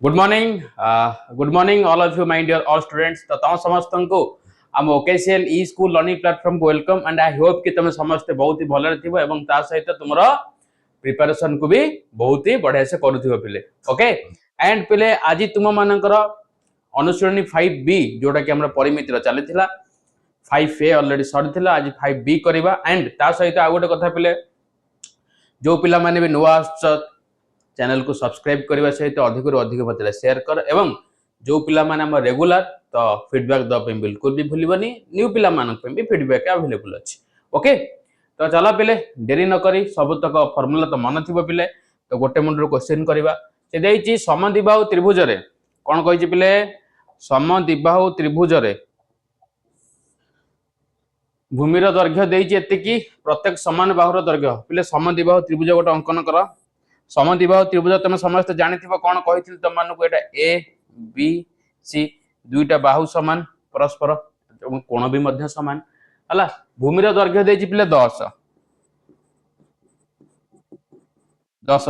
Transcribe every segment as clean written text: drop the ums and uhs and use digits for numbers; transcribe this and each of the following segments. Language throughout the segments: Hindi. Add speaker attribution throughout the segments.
Speaker 1: Good morning all of you my dear all students. तो तुम समस्त को आम OKCL e school learning platform को वेलकम एंड आई होप कि तुम समस्त बहुत ही भलरे थिबो एवं ता सहित तुम प्रिपरेशन को भी बहुत ही बढ़िया से करूथिबो पिले। ओके एंड पिले आज तुम मानकर अनुसरणी 5B जोटा कि हमर परिमितिर चलीथिला 5A ऑलरेडी सरीथिला आज 5B करबा एंड ता सहित आ गोटे कथा पिले जो पिला माने भी नुवा चैनल को सब्सक्राइब करने सहित अधिक अधिक मत शेयर कर एवं जो पिला माने हम रेगुलर तो फीडबैक दे बिल्कुल भी भूलबनी न्यू पिला मानक भी फीडबैक अवेलेबल अच्छी। ओके तो चलो पिले डेरी न करी सबतक फॉर्मूला तो मन थी पिले तो गोटे मुंडर क्वेश्चन करवा से देछि समद्विबाहु त्रिभुज रे कोन कहिछि पिले समद्विबाहु त्रिभुज रे भूमिर दैर्घ्य देछि एतिकी प्रत्येक समान बाहुर दैर्घ्य पिले समद्विबाहु त्रिभुज गोटे अंकन कर। समद्विबाहु त्रिभुज तुम समस्त जानिथिबो कोन कहिथिल तुम मानको एटा ए बी सी दुईटा बाहु समान परस्पर एवं कोण भी मध्य समान हला भूमिर दैर्घ्य देछि पिले 10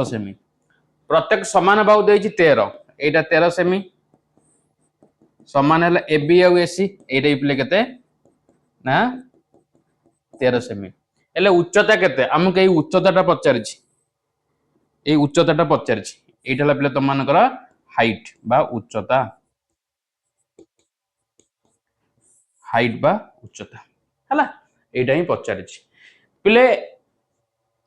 Speaker 1: सेमी प्रत्येक समान बाहु देछि 13 एटा 13 सेमी समान हला ए बी और ए सी एटा पिले केते ना 13 सेमी एले उच्चता केते हमके एई उच्चताटा पचारिछि ए उच्चताटा पचारिछि एटा पिले तुम मानकर हाइट बा उच्चता उच्चता हला एटा ही पचारिछि पिले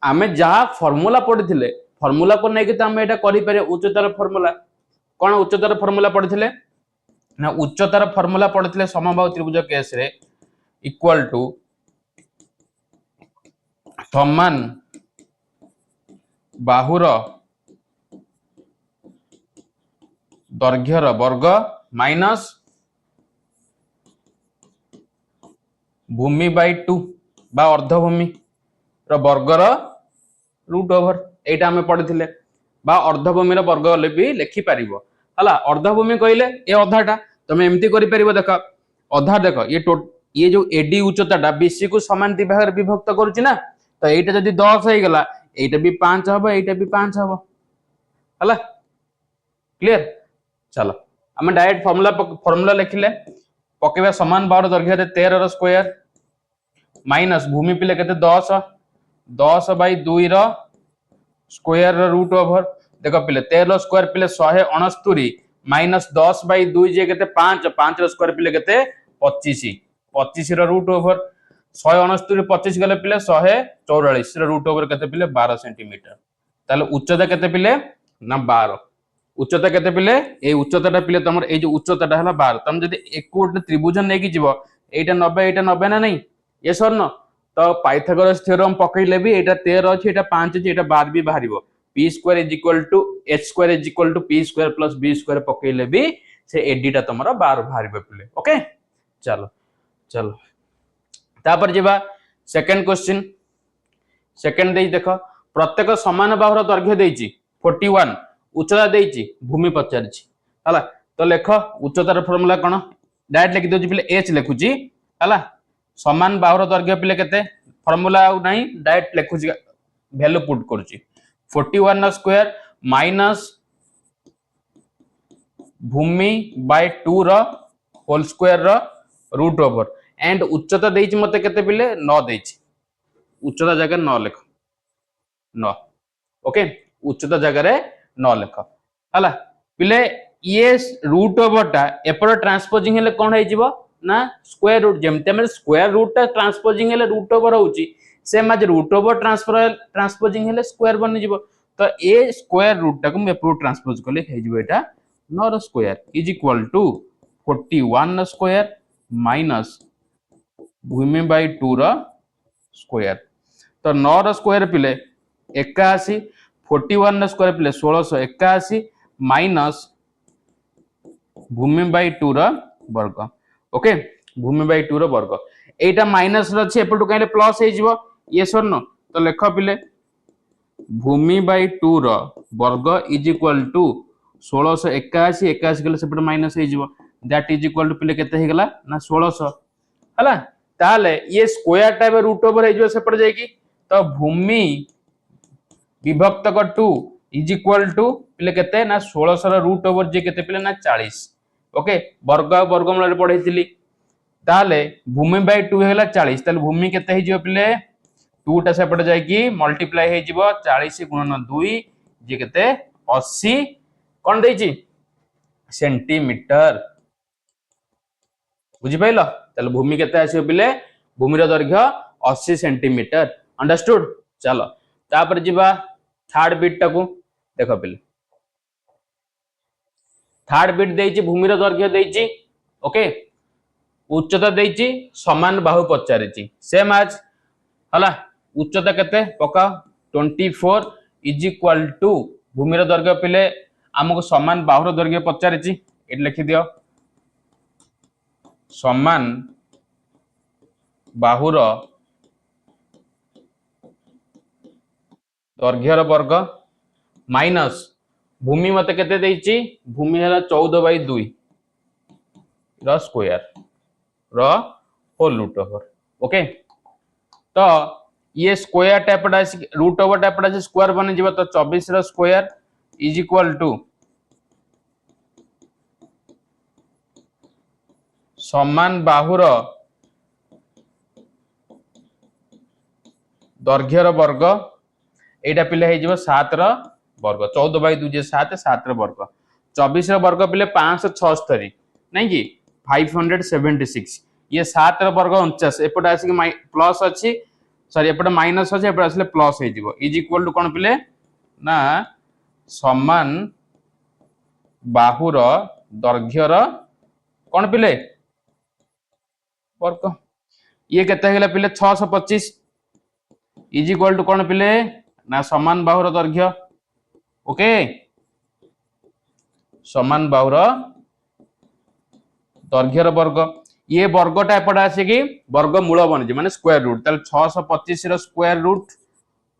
Speaker 1: आमे जहा फार्मूला पढिथिले फार्मूला को नै कि त हम एटा करि पारे उच्चतार फार्मूला कोन उच्चतार फार्मूला पढिथिले ना उच्चतार फार्मूला पढिथिले समबाहु त्रिभुज केस रे इक्वल टू समान बाहुर दैर्घ्यर वर्ग माइनस भूमि बाय 2 बा अर्धभूमि रो वर्गर रूट ओवर एटा हमें पढ़िथिले बा अर्धभूमि रो वर्ग ले भी लिखि परिबो हला अर्धभूमि कहिले ए अधाटा तमे एम्ति करि परिबो देख अधा देख ये जो एडी उच्चताटा बीसी को समान विभाग विभक्त करूची ना तो एटा जदी 10 हे गेला एटा भी 5 हबो एटा भी 5 हबो हला क्लियर। चलो हम डायरेक्ट फार्मूला लिखिले पकेबा समान बाहुर दैर्घ्य रे 13 रो स्क्वायर माइनस भूमि पिले केते 10 बाय 2 रो स्क्वायर रो रूट ओवर देखो पिले 13 रो स्क्वायर पिले 169 माइनस 10 बाय 2 जे केते 5 रो स्क्वायर पिले केते 25 रो रूट ओवर 169 25 गले पिले 144 रो रूट ओवर केते पिले 12 सेंटीमीटर ताले उच्चता केते पिले ना 12 उच्चता केते पिले ए उच्चताटा पिले तमर ए जो उच्चताटा हला 12 तम जदी एक कोट त्रिभुज नै कि जीवो एटा 90 ना नहीं यस और नो तो पाइथागोरस थ्योरम पकइले भी एटा 13 अछि एटा 5 अछि एटा 12 भी बाहरिबो p square is equal to h square is equal to p square plus b square पकइले भी से एडीटा तमरा 12 बाहरिबो पिले। ओके चलो चलो तापर जेबा सेकंड क्वेश्चन सेकंड देई देखो प्रत्येक समान बाहुर दैर्घ्य देइची 41 उच्चता देइची भूमि पचारिची हला तो लेख उच्चतार फार्मूला कोन डायरेक्ट लिखि दोची पिले h लिखुची हला समान बाहुर दैर्घ्य पिले केते फार्मूला आ नाही डायरेक्ट लिखुची वैल्यू पुट करूची 41 ना स्क्वायर माइनस भूमि बाय 2 रो होल स्क्वायर रो रूट ओवर एंड उच्चता देइची मते केते पिले 9 देइची उच्चता जगह 9 लिख 9 ओके उच्चता जगह रे 9 लिख हला पिले ये रूट ओवर टा एपर ट्रांसपोजिंग हेले कोन होई जिवो ना स्क्वायर रूट जेमते हम स्क्वायर रूट टा ट्रांसपोजिंग हेले रूट ओवर होउची सेम आज रूट ओवर ट्रांसपोजिंग हेले स्क्वायर बनि जिवो तो ए स्क्वायर रूट टा को हम एपर ट्रांसपोज करले हे जिवो एटा 9 रो square is equal to 41 square minus भूमि बाय 2 रो स्क्वायर तो 9 रो स्क्वायर पिले 81 41 रो स्क्वायर पिले 1681 माइनस भूमि बाय 2 रो वर्ग ओके भूमि बाय 2 रो वर्ग एटा माइनस रो छै एपटु कहले प्लस हे जिवो ये सर नो तो लेख पिले भूमि बाय 2 रो वर्ग इज इक्वल टू 1681 गले सेपट माइनस हे जिवो दैट इज इक्वल टू पिले केते हे गला ना 1600 हला ताले ये स्क्वायर टाइप रूट ओवर हे जिवो सेपट जाई की तो भूमि विभक्त 2 इज इक्वल टू पिले केते ना 1600 ର रूट ओवर जे केते पिले ना 40 ओके वर्ग वर्गमूल रे पढैतिली ताले भूमि बाय 2 हेला 40 ताले भूमि केते हे जिवो पिले 2 टा सेपटे जाय कि मल्टीप्लाई हे जिवो 40 गुणन 2 जे केते 80 कोन दैछि सेंटीमीटर बुझि पाइलो ताले भूमि केते आसीबो पिले भूमि रो दैर्घ्य 80 सेंटीमीटर अंडरस्टूड चलो तापर जिबा थर्ड बिट टाकू देखो पिले थर्ड बिट देछि भूमि रो दैर्घ्य देछि ओके उच्चता देछि समान बाहु पचारिछि सेम आज हला उच्चता केते पका 24 इज इक्वल टू भूमि रो दैर्घ्य पिले हमको समान बाहु रो दैर्घ्य पचारिछि एट लिखि दियो समान बाहु रो दैर्घ्य रो वर्ग माइनस भूमि मते केते देछि भूमि हला 14/2 रो square rho whole root over okay तो ये स्क्वायर टाइपटा रूट ओवर टाइपटा स्क्वायर बने जिवो तो 24 रो स्क्वायर इज इक्वल टू समान बाहुर दैर्घ्य रो वर्ग एटा पिले हे जिवो 7 रो वर्ग 14/2 जे 7 7 रो वर्ग 24 रो वर्ग पिले 576 नहीं कि 576 ये 7 रो वर्ग 49 एपटे आसी प्लस अछि सॉरी एपटे माइनस अछि एपटे आसले प्लस हे जिवो इज इक्वल टू कोन पिले ना समान बाहुर दैर्घ्य रो कोन पिले वर्ग ये केते हेला पिले 625 इज इक्वल टू कोन पिले ना समान बाहुर दैर्घ्य ओके समान बाहुर दैर्घ्य रो वर्ग ये वर्गटा एपटे आसे कि वर्गमूल बन जे माने स्क्वायर रूट ताले 625 रो स्क्वायर रूट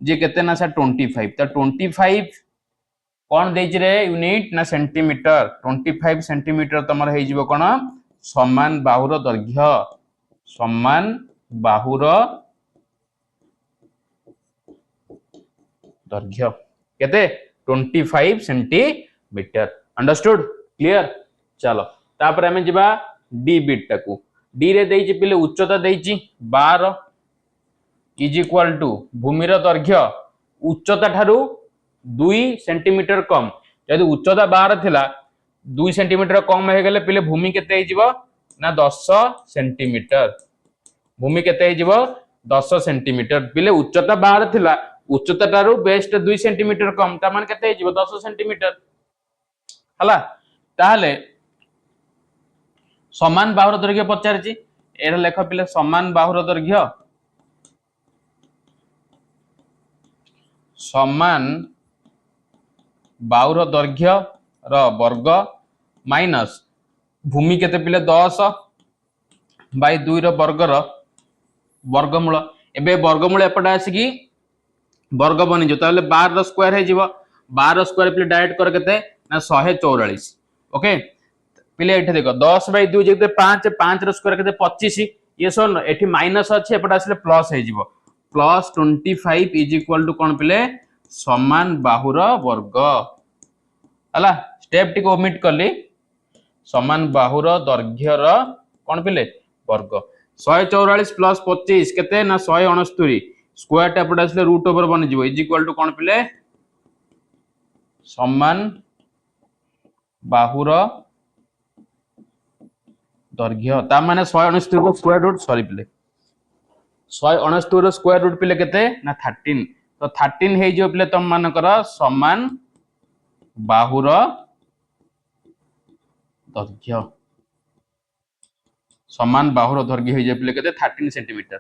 Speaker 1: जे केते ना सा 25 त 25 कोन देछि रे यूनिट ना सेंटीमीटर 25 सेंटीमीटर तमर हे जिवो कोन समान बाहुर दैर्घ्य समान बाहुर दैर्घ्य केते 25 सेंटीमीटर अंडरस्टूड क्लियर चलो तापर हमें जिबा डी बिट टाकू डी रे देछि पिले उच्चता देछि 12 इज इक्वल टू भूमि रो दैर्घ्य उच्चता ठारू 2 सेंटीमीटर कम यदि उच्चता 12 थिला 2 सेंटीमीटर कम हे गेले पिले भूमि केते हे जिवो ना 10 सेंटीमीटर भूमि केते हे जिवो 10 सेंटीमीटर पिले उच्चता 12 थिला उच्चता ठारू बेस्ट 2 सेंटीमीटर कम ता मान केते हे जिवो 10 सेंटीमीटर हला ताहले समान बाहुर दैर्घ्य पचारछि एरा लेख पिले समान बाहुर दैर्घ्य समान बाहुर दैर्घ्य रो वर्ग माइनस भूमि केते पिले 10/2 रो वर्ग रो वर्गमूल एबे वर्गमूल एपटा आसी कि वर्ग बनि जो ताले 12 रो स्क्वायर हे जिवो 12 स्क्वायर पिले डायरेक्ट कर केते ना 144 ओके पिले एठे देखो 10/2 जेते 5 5 रो स्क्वायर केते 25 ये सोन एठी माइनस अछि एपटा आसले प्लस हे जिवो प्लस 25 इज इक्वल टू कोन पिले समान बाहुर वर्ग हला स्टेप टिक ओमिट करली समान बाहुर दैर्घ्य रो कोन पिले वर्ग 144 प्लस 25 केते ना 169 स्क्वायर टा एपटा आसले रूट ओवर बनि जिवो इज इक्वल टू कोन पिले समान बाहुर दैर्घ्य ता माने 169 को स्क्वायर रूट सॉरी पिले 169 रो स्क्वायर रूट पिले केते ना 13 तो 13 हे जो पिले तम मानकर समान बाहुर दैर्घ्य समान बाहुर दैर्घ्य हे जे पिले केते 13 सेंटीमीटर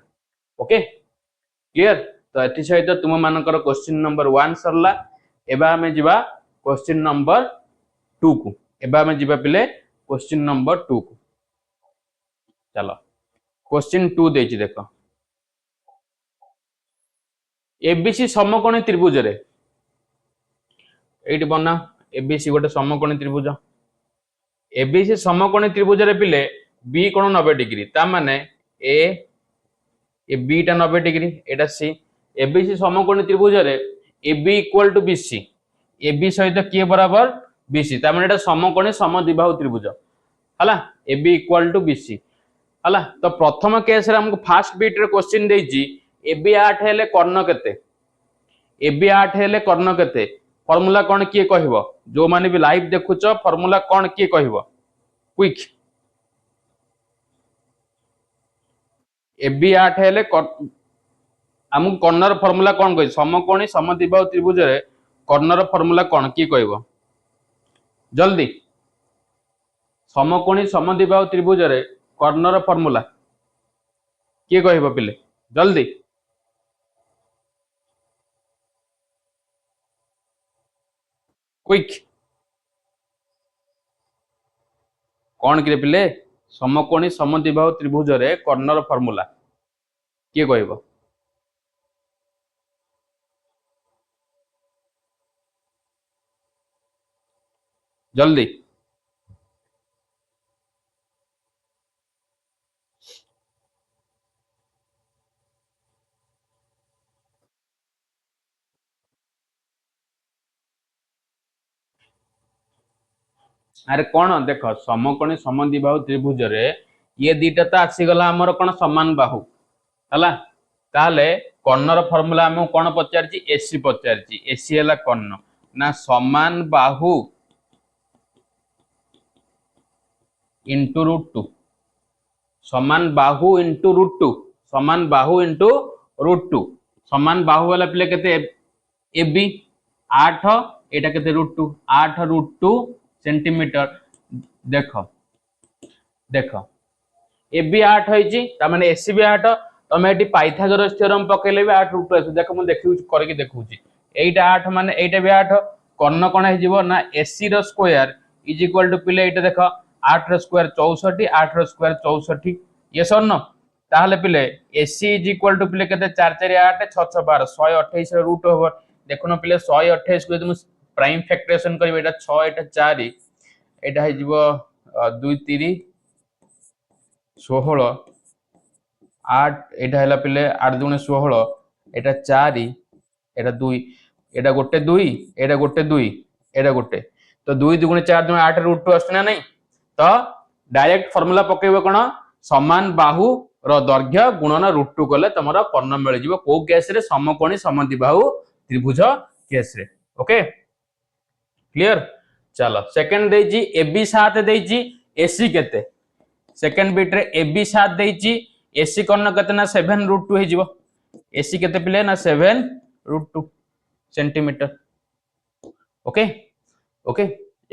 Speaker 1: ओके क्लियर तो एथि सहित तुम मानकर क्वेश्चन नंबर 1 सरला एबा हमें जिबा क्वेश्चन नंबर 2 को एबा हमें जिबा पिले क्वेश्चन नंबर 2 को चलो क्वेश्चन 2 देछि देखो एबीसी समकोणी त्रिभुज रे एठी बना एबीसी गोटे समकोणी त्रिभुज एबीसी समकोणी त्रिभुज रे पिले बी कोण 90 डिग्री ता माने ए बी टा 90 डिग्री एटा सी एबीसी समकोणी त्रिभुज रे AB equal to BC AB सहित किए बराबर BC ता माने एटा समकोणी समद्विबाहु त्रिभुज हला AB इक्वल टू BC हला। तो प्रथम केस रे हमको फर्स्ट बीट रे क्वेश्चन देछि AB 8 हेले कर्ण केते AB 8 हेले कर्ण केते फार्मूला कोन किए कहबो जो माने भी लाइव देखुचो फार्मूला कोन किए कहबो क्विक AB 8 हेले हमको कर्णर फार्मूला कोन कहि समकोणी समद्विबाहु त्रिभुज रे कर्णर फार्मूला कोन किए कहबो जल्दी समकोणी समद्विबाहु त्रिभुज रे कर्णर फार्मूला किए कहबो पिले जल्दी क्विक कौन कि पिले समकोणी समद्विबाहु त्रिभुज रे कर्णर फार्मूला किए कहबो जल्दी अरे कौन देख समकोणी समद्विबाहु त्रिभुज रे ये दीटा तो आसीगला आमर कौन समान बाहु हला ताले कर्णर फार्मूला हम कौन पचारछि एसी पचारछि एसी हला कर्ण ना समान बाहु इंटू रूट टू समान बाहु इंटू रूट टू समान बाहु इंटू रूट टू समान बाहु वाला पिले केते एबी 8 एटा केते root two 8 root two centimetre देख देख एबी 8 होइची ता माने एसी भी 8 तमे एटी पाइथागोरस थ्योरम पकेले भी 8 रूट आसु देख मु देखि करके देखुची एटा 8 माने एटा भी 8 कर्ण कोन हे जीवो ना एसी रो स्क्वायर इज इक्वल टू पिले एटा देख 8 रो स्क्वायर 64 8 रो स्क्वायर 64 यस और नो ताहले पिले एसी इज इक्वल टू पिले केते 4 4 8 6 6 12 128 रो रूट ओवर देखुनो पिले 128 को तुम प्राइम फैक्टराइजेशन करबे एटा 6 एटा 4 एटा हे जीवो 2 3 16 8 एटा हैला पिले 8 दुने 16 एटा 4 एटा 2 एटा गोटे 2 एटा गोटे 2 एटा गोटे तो 2 दुगुणे 4 दुने 8 रूट 2 आछना नहीं तो डायरेक्ट फार्मूला पकेबो कोन समान बाहु रो दैर्घ्य गुणन रूट 2 कले तमरा कर्ण मिल जिवो को केस रे समकोणी समद्विबाहु त्रिभुज केस रे ओके क्लियर चलो सेकंड देजी AB 7 देजी AC केते सेकंड बिट रे AB 7 देजी AC कर्ण केते ना 7 रूट 2 हे जिवो AC केते पिले ना 7 root 2 centimetre okay okay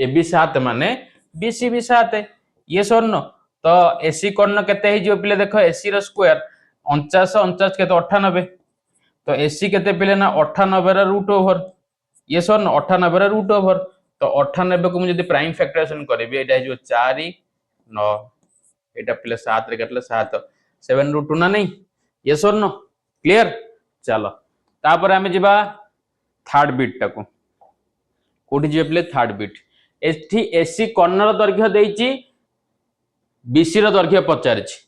Speaker 1: AB 7 माने BC भी 7 है ये सोनो तो AC कर्ण केते हे जिवो पिले देखो AC रो स्क्वायर 49 49 केते 98 तो AC केते पिले ना 98 रा रूट ओवर ये सोनो 98 रा रूट ओवर तो 98 को मुझे प्राइम फैक्टराइजेशन करबी एटा जो 4 9 एटा पिले 7 रे कटले 7 7 रूट 2 ना नहीं ये सर नो क्लियर चलो तापर हमें जिबा थर्ड बिट टाको कोठी जे पिले थर्ड बिट एठी एसी कर्णर दैर्घ्य देइची बीसी रो दैर्घ्य पचारछि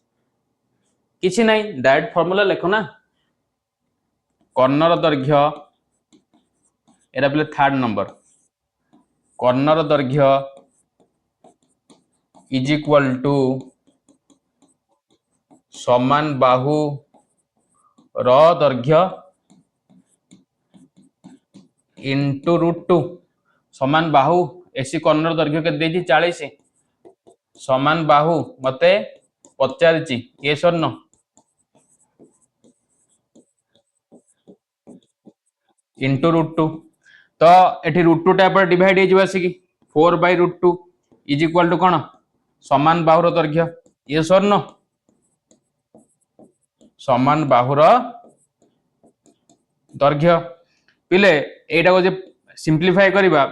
Speaker 1: किछि नहीं डायरेक्ट फार्मूला लेखो ना कर्णर दैर्घ्य एरा पिले थर्ड नंबर कर्णर दैर्घ्य इज इक्वल टू समान बाहु रो दैर्घ्य इंटू रूट 2 समान बाहु एसी कर्णर दैर्घ्य के देजी 40 समान बाहु मते पचारछि ये सर नो इंटू रूट 2 तो एठी रूट 2 टाइप डिवाइड हे जिवासी की 4 by root 2 is equal to कोन समान बाहुर दैर्घ्य ये सर नो समान बाहुर दैर्घ्य पिले एटा को जे सिंपलीफाई करबा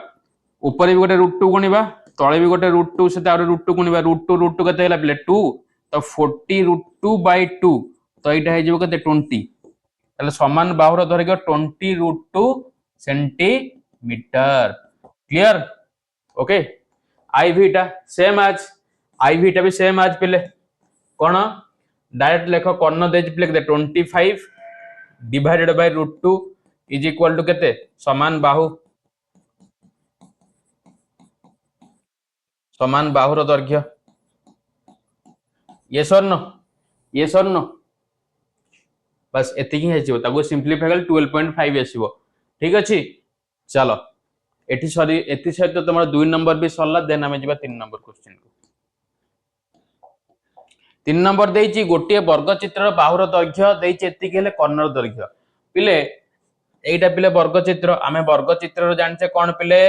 Speaker 1: ऊपर भी गोटे रूट 2 गुणिबा तळे भी गोटे रूट 2 से तार रूट 2 गुणिबा रूट 2 केते हैला पिले 2 तो 40 रूट 2 बाय 2 तो एटा हे जिवो केते 20 ताले समान बाहुर दैर्घ्य 20 रूट 2 सेंटीमीटर क्लियर ओके आईवी टा सेम आज आईवी टा भी सेम आज पिले कोन डायरेक्ट लेखो कर्ण देज पिले केते 25 divided by root 2 is equal to केते समान बाहु समान बाहुर दैर्घ्य yes or no yes or no बस एतिकी है ताको सिंपलीफाई कर 12.5 आसीबो ठीक अछि चलो एठी सॉरी एति सहित तो तुम्हारा 2 नंबर भी सरला देन हमें जिबा 3 नंबर क्वेश्चन को 3 नंबर देइची गोटे वर्ग चित्र बाहुर दैर्घ्य देइची एतिकी हेले कर्णर दैर्घ्य पिले एइटा पिले वर्ग चित्र आमे वर्ग चित्र जानचे कोन पिले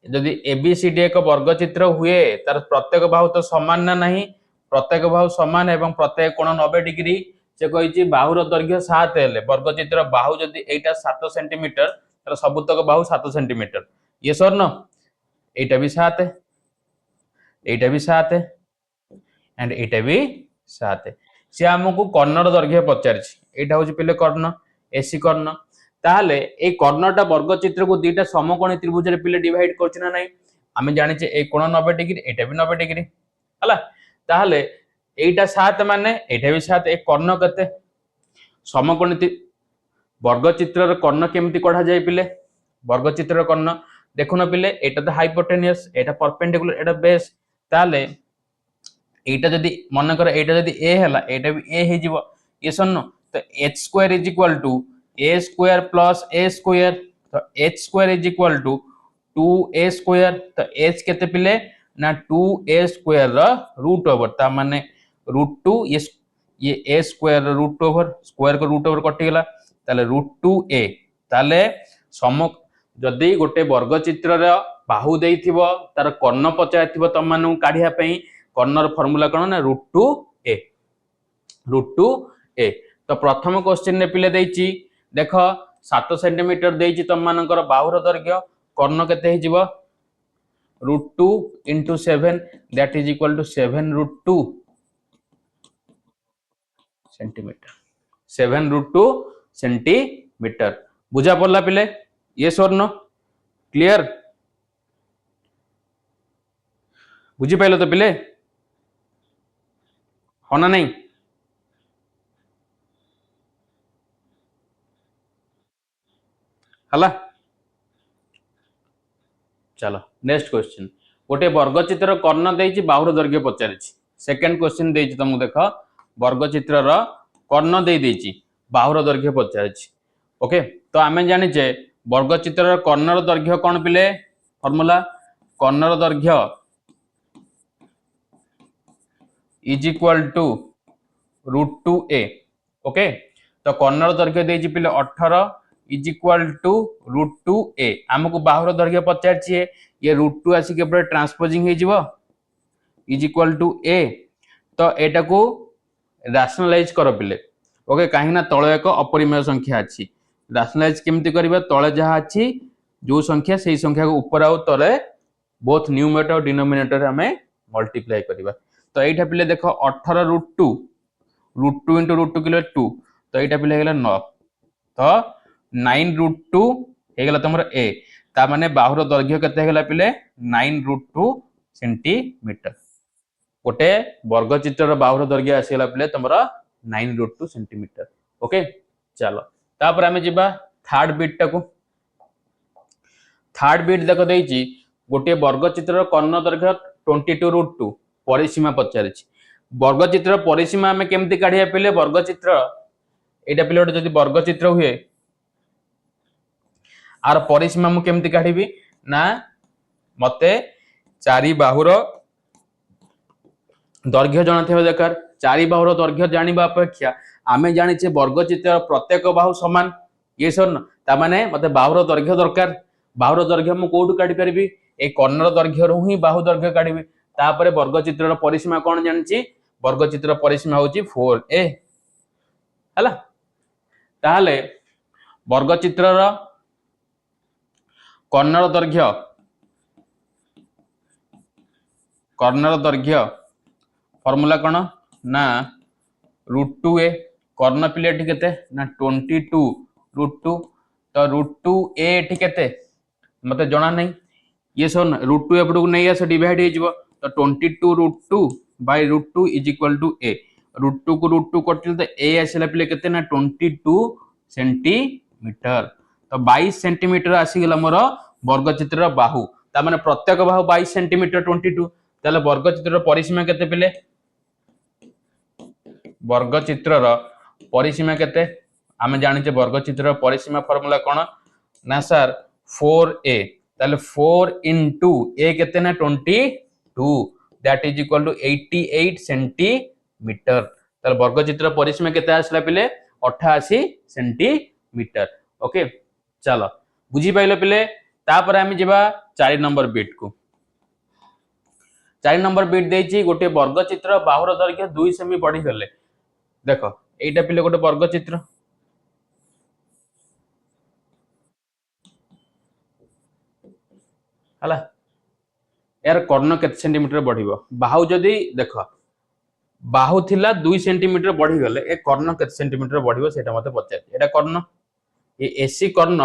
Speaker 1: यदि एबीसीडी एक वर्ग चित्र हुए तार प्रत्येक बाहु तो समान ना नहीं प्रत्येक बाहु समान एवं प्रत्येक कोण 90 डिग्री से कहिची बाहुर दैर्घ्य 7 हेले वर्ग चित्र बाहु जदि एइटा 7 सेंटीमीटर तार सबुतक बाहु 7 सेंटीमीटर ये सर न एइटा भी 7 है एइटा भी 7 है एंड एइटा भी 7 है से हमकु कर्णर दैर्घ्य पचारछि एइटा होची पिले कर्ण एसी कर्ण ताहले ए कर्णटा वर्ग चित्र को दुईटा समकोणी त्रिभुज रे पिले डिवाइड करछ ना नाही आमे जानि छे ए कोण 90 डिग्री एटा भी 90 डिग्री हला ताहले एइटा 7 माने एटा भी 7 ए कर्ण कते समकोणी वर्ग चित्र रे कर्ण केमति कढा जाय पिले वर्ग चित्र रे कर्ण देखुना पिले एटा तो हाइपोटेनियस एटा परपेंडिकुलर एटा बेस ताहले एटा जदी मन कर एटा जदी ए हला एटा भी ए हे जिवो ये सन्नो तो h² = a square plus a square तो h square is equal to 2a square तो h केते पिले ना 2a स्क्वायर रा रूट ओवर ता माने √2 ये a square root over square को रूट ओवर कटि गेला ताले √2a ताले सम जदी गोटे वर्ग चित्र रा बाहु देइथिबो तार कर्ण पचाइथिबो त मानु काढिया पई कर्णर फार्मूला कोन ना √2a तो प्रथम क्वेश्चन ने पिले देइची देख 7 सेंटीमीटर देइची तम मानकर बाहुर दैर्घ्य कर्ण केते हे जिवो √2 * 7 that is equal to 7√2 centimetre 7√2 centimetre बुझा पड़ला पिले यस और नो क्लियर बुझी पाइलो तो पिले होना नहीं हला चलो नेक्स्ट क्वेश्चन गोटे वर्ग चित्र कर्ण देइची बाहुर दैर्घ्य पचारिछि सेकंड क्वेश्चन देइची तुमको देखो वर्ग चित्र रो कर्ण देइ देइची बाहुर दैर्घ्य पचारिछि ओके तो आमे जानि जे वर्ग चित्र रो कर्णर दैर्घ्य कोन पिले फार्मूला कर्णर दैर्घ्य is equal to √2a okay तो कर्णर दैर्घ्य देइची पिले 18 इज इक्वल टू √2a हमको बाहुर दैर्घ्य पचारछि ये √2 आसी के पूरा ट्रांसपोजिंग हे जिवो इज इक्वल टू a तो एटा को रैशनलाइज करो पिले ओके काहे ना तळे एक अपरिमेय संख्या अछि रैशनलाइज केमति करबा तळे जहा अछि जो संख्या सेही संख्या को ऊपर आउ तळे बोथ न्यूमरेटर और डिनोमिनेटर हमें मल्टीप्लाई करबा तो एटा पिले देखो 18 √2 √2 * √2 किलो 2 तो एटा पिले गेला 9 तो 9√2 हे गेला तमरो a ता माने बाहुर दैर्घ्य केते हे गेला पिले 9√2 सेंटीमीटर गोटे वर्ग चित्र रो बाहुर दैर्घ्य आसी गेला पिले तमरो 9√2 सेंटीमीटर ओके चलो तापर हमें जिबा थर्ड बिट टाको थर्ड बिट देखो देइची गोटे वर्ग चित्र रो कर्ण दैर्घ्य 22√2 परिसीमा पचारिछि वर्ग चित्र परिसीमा हमें केमति काढिया पिले वर्ग चित्र एटा पिले जदी वर्ग चित्र हुए आर परिसीमा मु केमति काढिबी ना मते चारि बाहुर दैर्घ्य जणाथिबा दरकार चारि बाहुर दैर्घ्य जानिबा अपेक्षा आमे जानि छे वर्ग चित्र प्रत्येक बाहु समान ये सर ता माने मते बाहुर दैर्घ्य दरकार बाहुर दैर्घ्य मु कोठु काढी परबी ए कर्णर दैर्घ्य रु ही बाहु दैर्घ्य काढिबी तापरे वर्ग चित्र रो परिसीमा कोन जानि वर्ग चित्र परिसीमा होची 4a हला ताहले वर्ग चित्र रो कर्णर दैर्घ्य फार्मूला कोन ना √2a कर्ण पिले एठी केते ना 22 √2 तो √2a एठी केते मते जणा नै ये सोन √2 एपडू नै आसे डिवाइड हे जिवो तो 22 √2 by √2 is equal to a √2 को √2 कटिल तो a आसेला पिले केते ना 22 सेंटीमीटर तो 22 सेंटीमीटर आसी गेला मोर वर्ग चित्र बाहु ता माने प्रत्येक बाहु 22 सेंटीमीटर 22 ताले वर्ग चित्रर परिसीमा केते पिले वर्ग चित्रर परिसीमा केते आमे जानिचे वर्ग चित्रर परिसीमा फार्मूला कोन ना सर 4a ताले 4 into a केते ना 22 that is equal to 88 centimetre ताले वर्ग चित्र परिसीमा केते आसला पिले 88 सेंटीमीटर ओके चलो बुझी पाइलो पिले तापर आमे जेबा 4 नंबर बिट को 4 नंबर बिट देछि गोटे वर्ग चित्र बाहुर दैर्घ्य 2 सेमी बढ़ी गले देखो एटा पिले गोटे वर्ग चित्र हला यार कर्ण केते सेंटीमीटर बढ़िबो बाहु जदी देखो बाहु थिला 2 सेंटीमीटर बढ़ी गले ए कर्ण केते सेंटीमीटर बढ़िबो सेटा मते पचार एटा कर्ण ए एसी कर्ण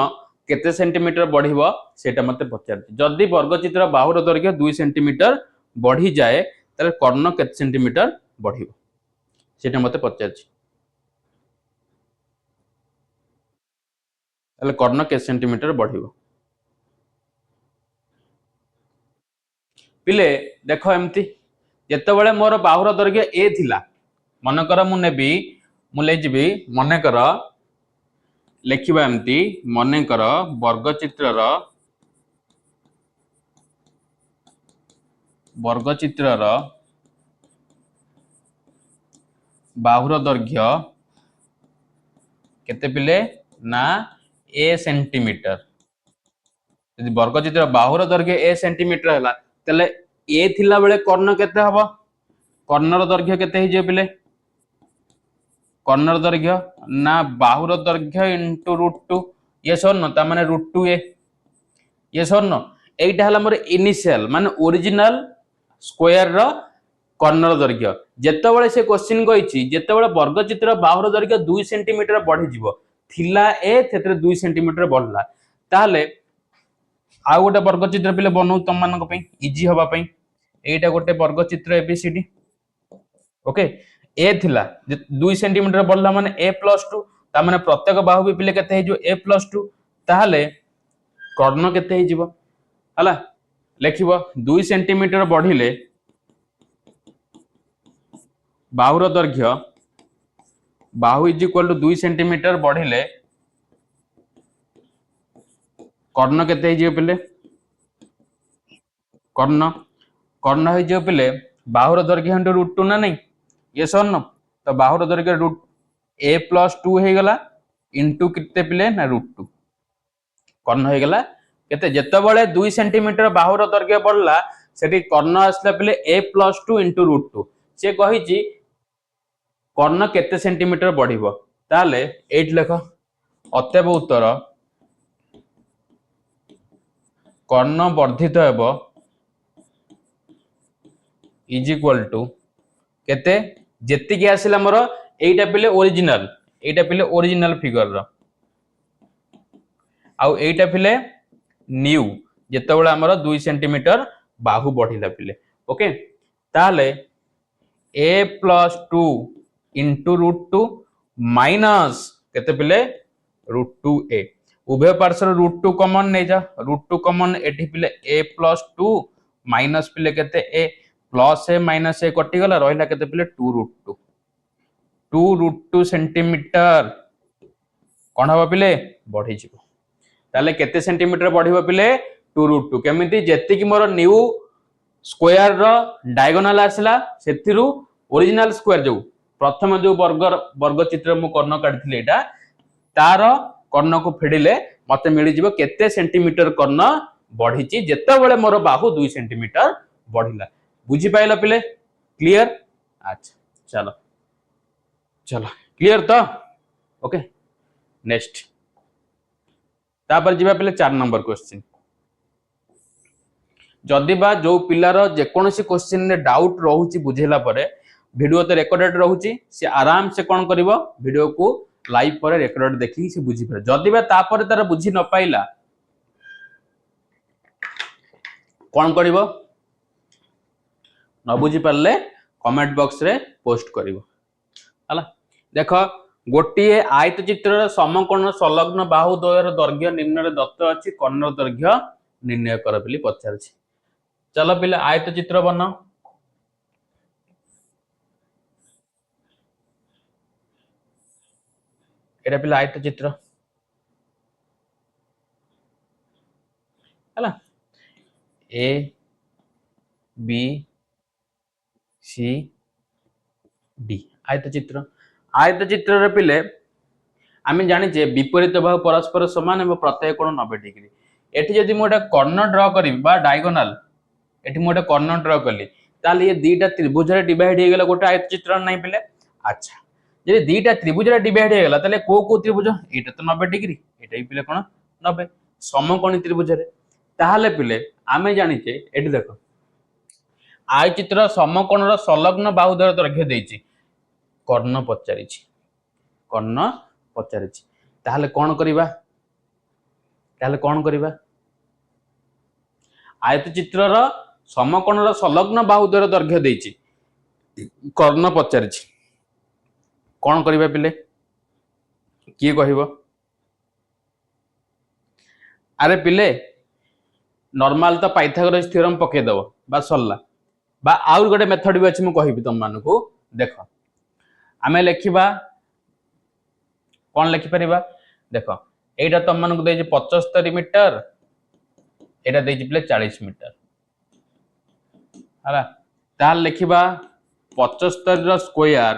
Speaker 1: केते सेंटीमीटर बढ़िबो सेटा मते पचार जदी वर्ग चित्र बाहुर दैर्घ्य 2 सेंटीमीटर बढ़ी जाए ताले कर्ण केते सेंटीमीटर बढ़िबो सेटा मते पचार ताले कर्ण केते सेंटीमीटर बढ़िबो पिले देखो एमती जेतेबेले मोर बाहुर दैर्घ्य ए थिला मनकर मु नेबी मु लेजिबी मनकर लेखिबा एमती मनकर वर्ग चित्रर बाहुर दैर्घ्य केते पिले ना ए सेंटीमीटर यदि वर्ग चित्र बाहुर दैर्घ्य ए सेंटीमीटर हला तले ए थिला बेले कर्ण केते हबो कर्णर दैर्घ्य केते हे जे पिले कर्णर दैर्घ्य ना बाहुर दैर्घ्य इनटू √2 यस और नो ता माने √2 ए यस और नो एटा हला मोर इनिशियल माने ओरिजिनल स्क्वायर रो कर्णर दैर्घ्य जेतेबेले से क्वेश्चन कहिछि जेतेबेले वर्ग चित्र बाहुर दैर्घ्य 2 सेंटीमीटर बढ़ी जिवो थिला ए तेतरे 2 सेंटीमीटर बढ़ला ताले आ गोटे वर्ग चित्र पिले बनौ तम मानक पई इजी होबा पई एटा गोटे वर्ग चित्र एबीसीडी ओके ए थिला 2 सेंटीमीटर बढ़ला माने a+2 ता माने प्रत्येक बाहु भी पिले केते हे जो a+2 ताहाले कर्ण केते हे जिवो हला लेखिबो 2 centimetre बढ़िले बाहुर दैर्घ्य Bahu is equal to 2 centimetre बढ़िले कर्ण केते हे पिले कर्ण कर्ण हे जे पिले बाहुर दैर्घ्य इनटू √2 ना नहीं यस और नो तो बाहुर दैर्घ्य a+2 हे गला इनटू किते पिले ना √2 कर्ण हे गला केते जेतेबेले 2 सेंटीमीटर बाहुर दैर्घ्य बढ़ला सेठी कर्ण आसला पिले a+2 इनटू √2 से कहिछि कर्ण केते सेंटीमीटर बढ़िबो ताले 8 लेख अतएव उत्तर कर्ण वर्धित हेबो इज इक्वल टू केते जेति के आसिला मोर एटा पिले ओरिजिनल फिगर रो आउ एटा पिले न्यू जेतेबेले हमर 2 सेंटीमीटर बाहु बढ़िला पिले ओके ताले a+2 इनटू √2 माइनस केते पिले √2a उभय पार्श्व √2 कॉमन नै जा √2 कॉमन एठी पिले a+2 माइनस पिले केते a प्लस ए माइनस ए कटि गला रहिला केते पिले 2√2 सेंटीमीटर कोन हबो पिले बढ़ी जिवो ताले केते सेंटीमीटर बढ़िबो पिले 2√2 केमिति जेति कि more new square rho diagonal आसला सेथिरु ओरिजिनल स्क्वायर जो प्रथम जो वर्ग चित्र मु कर्ण काढिथिले एटा तार कर्ण को फेडिले मते मिलि जिवो केते सेंटीमीटर कर्ण बढ़ीची जेतेबेले मोर बाहु 2 सेंटीमीटर बढ़िला बुझी पाइला पिले क्लियर अच्छा चलो चलो क्लियर तो ओके नेक्स्ट तापर जिबा पिले 4 नंबर क्वेश्चन जदि बा जो पिलार जे कोनोसी क्वेश्चन रे डाउट रहउची बुझेला परे वीडियो तो रिकॉर्डेड रहउची से आराम से कोन करबो वीडियो को लाइव पर रिकॉर्ड देखि से बुझी पारे जदि बा तापर तार बुझी न पाइला कोन करबो न बुझी पारले कमेंट बॉक्स रे पोस्ट करिवो हला देखो गोटिए आयत चित्र समकोण संलग्न बाहु द्वयर दैर्घ्य निम्न रे दत्त अछि कर्ण दैर्घ्य निर्णय कर बोली पचारछि। चलो पिला आयत चित्र बनाओ। एटा पिला आयत चित्र हला ए बी सी डी आयत चित्र। आयत चित्र रे पिले आम जाचे विपरीत बाहु परस्पर समान और प्रत्यय कोण 90 डिग्री। एटी जदि मुझे कर्ण ड्र करी डायगोनाल एटी मुझे कर्ण ड्र कली ताल ये दीटा त्रिभुज डिवाइड हो गला गोटे आयत चित्र नहीं पिले। अच्छा जब दीटा त्रिभुज डिवाइड हो गला ताले को को त्रिभुज एटा तो 90 डिग्री एटा भी पिले कोण 90 समकोणी त्रिभुज रे ताहले पिले आमे जानिचे एटी देखो आय चित्र समकोणर संलग्न बाहु दैर्घ्य देछि कर्ण पचारिछि कर्ण पचारिछि ताहले कोन करिबा आयत चित्रर समकोणर संलग्न बाहु दैर्घ्य देछि कर्ण पचारिछि कोन करिबा पिले किए कहिबो। अरे पिले नॉर्मल तो पाइथागोरस थ्योरम पके दबो बा सरला बा आउर गोटे मेथड भी अछि मु कहिबी तुम मानकू देखो आमे लेखिबा कौन लिखि परिबा देखो एटा तुम मानकू देछि 75 मीटर एटा देछि पिले 40 मीटर हला ताल लिखिबा 75 रो स्क्वायर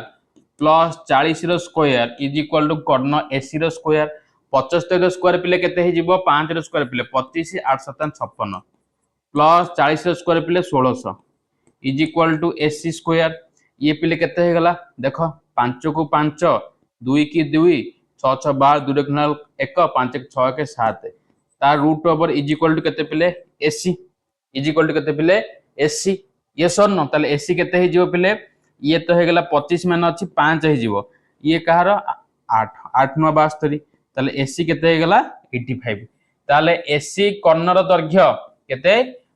Speaker 1: प्लस 40 रो स्क्वायर इज इक्वल टू कर्ण एसी रो स्क्वायर 75 रो स्क्वायर पिले केते हे जिवो 5 रो स्क्वायर पिले 25 8 7 56 प्लस 40 रो स्क्वायर पिले 1600 is equal to AC square ये पिले केते हे गला देखो 5 को 5 2 की 2 6 6 12 2 गुणा 1 5 6 के 7 तार root over is equal to केते पिले एसी इज इक्वल टू केते पिले एसी ये सर न ताले एसी केते हे जिवो पिले ये तो हे गला 25 मान अछि 5 हे जिवो ये कहार 8 8 9 72 ताले एसी केते हे गला 85 ताले एसी कर्णर दैर्घ्य केते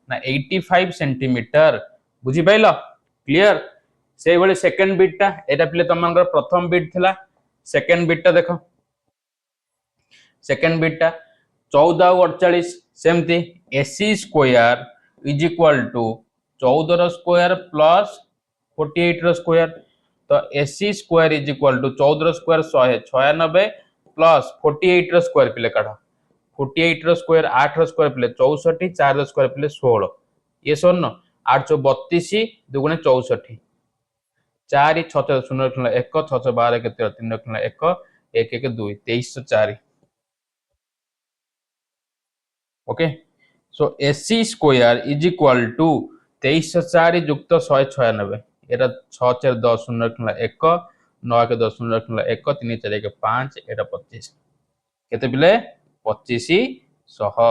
Speaker 1: ना 85 सेंटीमीटर बुझी पाइलो क्लियर। से भली सेकंड बिट टा एटा पिले तमनकर प्रथम बिट थिला सेकंड बिट टा देखो सेकंड बिट टा 14 और 48 सेमती AC square is equal to 14 रो स्क्वायर प्लस 48 रो स्क्वायर तो AC square is equal to 14 रो स्क्वायर 196 प्लस 48 रो स्क्वायर पिले काढा 48 रो स्क्वायर 8 रो स्क्वायर पिले 64 4 रो स्क्वायर पिले 16 ये सोन 832 दुगुणे 64 4 6 0 1 6 12 के 3 1 1 1 2 2304 okay so AC square is equal to 2304 युक्त 196 एटा 6 4 10 0 1 9 के 10 0 1 3 4 के 5 एटा 25 केते पिले 2500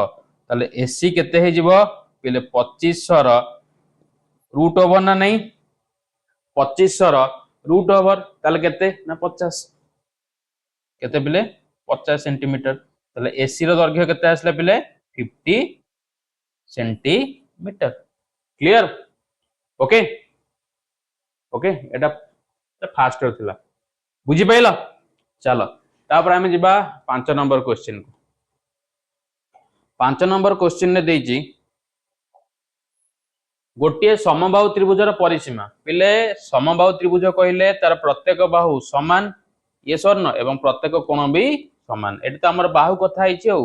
Speaker 1: ताले एसी केते हे जिवो पिले 2500 रो रूट ओवर ना नहीं 2500 रो रूट ओवर ताले केते ना 50 केते पिले 50 सेंटीमीटर ताले एसी रो दैर्घ्य केते आसले पिले 50 सेंटीमीटर क्लियर ओके ओके एटा फास्ट होतिला बुझी पाइलो। चलो तापर आमे जिबा 5 नंबर क्वेश्चन को 5 नंबर क्वेश्चन ने देजी गोटे समबाहु त्रिभुजर परिसीमा पिले समबाहु त्रिभुज कहले तार प्रत्येक बाहु समान ये स्वर्ण एवं प्रत्येक कोण भी समान एटा तो हमर बाहु कथा हिची हो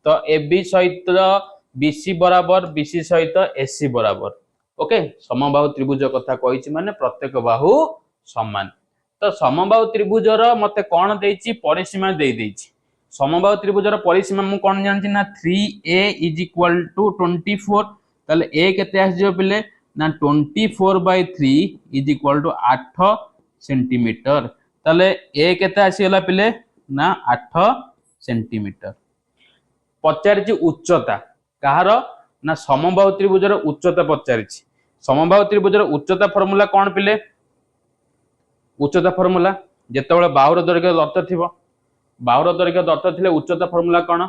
Speaker 1: तो एबी सहित बीसी बराबर बीसी सहित एसी बराबर ओके समबाहु त्रिभुज कथा कहिची माने प्रत्येक बाहु समान तो समबाहु त्रिभुजर मते कोन देइची परिसीमा देई देइची समबाहु त्रिभुजर परिसीमा मु कोन जानची ना 3a इज इक्वल टू 24 ताले a केते आस जो पिले ना 24/3 इज इक्वल टू 8 सेंटीमीटर ताले a केते आसी गला पिले ना 8 सेंटीमीटर पचारिची उच्चता कहार ना समबाहु त्रिभुजर उच्चता पचारिची समबाहु त्रिभुजर उच्चता फार्मूला कोन पिले उच्चता फार्मूला जेतेबेले बाहुर दैर्घ्य दत्त थिबो बाहुर दैर्घ्य दत्त थिले उच्चता फार्मूला कोन